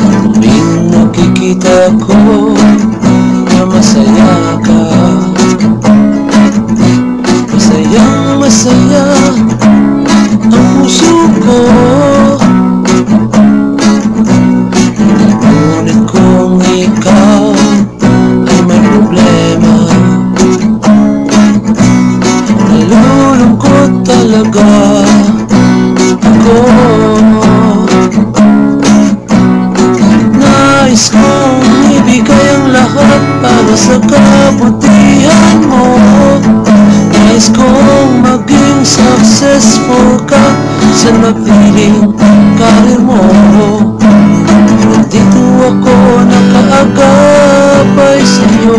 Tuwing nakikita ko na masaya ka, masayang masaya ang puso ko. Ngunit kung ikaw ay may problema, nalulungkot talaga ako. Nais kong ibigay ang lahat para sa kabutihan mo. Nais kong maging successful ka sa napiling karir mo. Nandito ako nakaagapay sa'yo,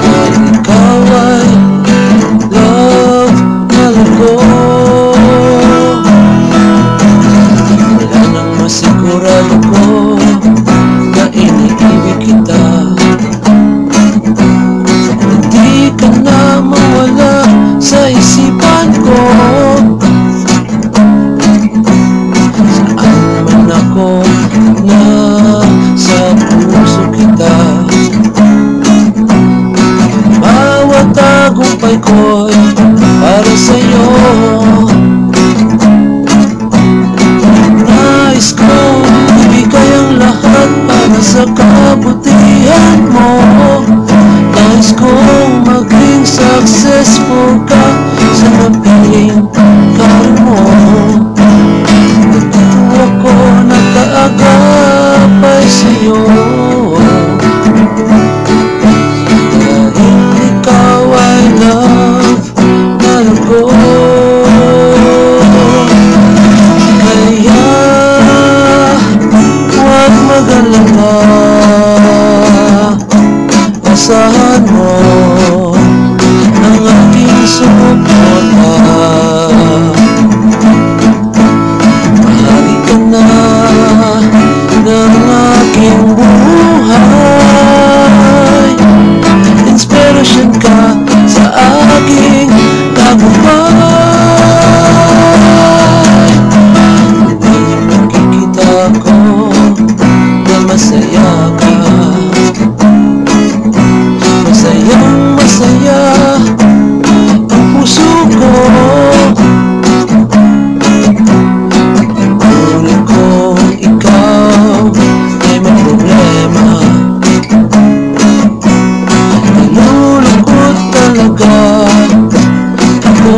dahil ikaw ay love na loko. Wala nang masigurado ko na iniibig kita. Hindi ka na mawala sa isipan ko. Saan man ako na sa puso kita. Bawat tagumpay ko'y para sa'yo. Nais kong ibigay ang lahat para sa kabutihan mo. Nais kong maging successful ka sa napiling karir mo. Nandito ako nakaagapay sa'yo, dahil ikaw ay love na loko. Kaya huwag mag-alala, asahan mo ang aking suporta. Bahagi ka na ng aking buhay. Inspiration ka sa aking tagumpay. Tuwing nakikita ko na masaya ka, masayang masaya ang puso ko. Ngunit kung ikaw ay may problema, nalulungkot talaga ako.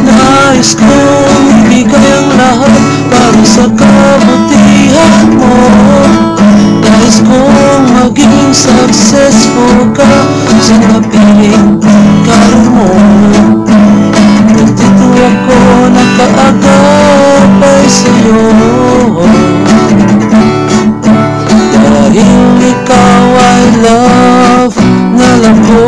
Nais kong ibigay ang lahat para sa kabutihan mo. Nais kong maging successful ka sa napiling karir mo. Nandito ako nakaagapay sa'yo, dahil ikaw ay love na loko.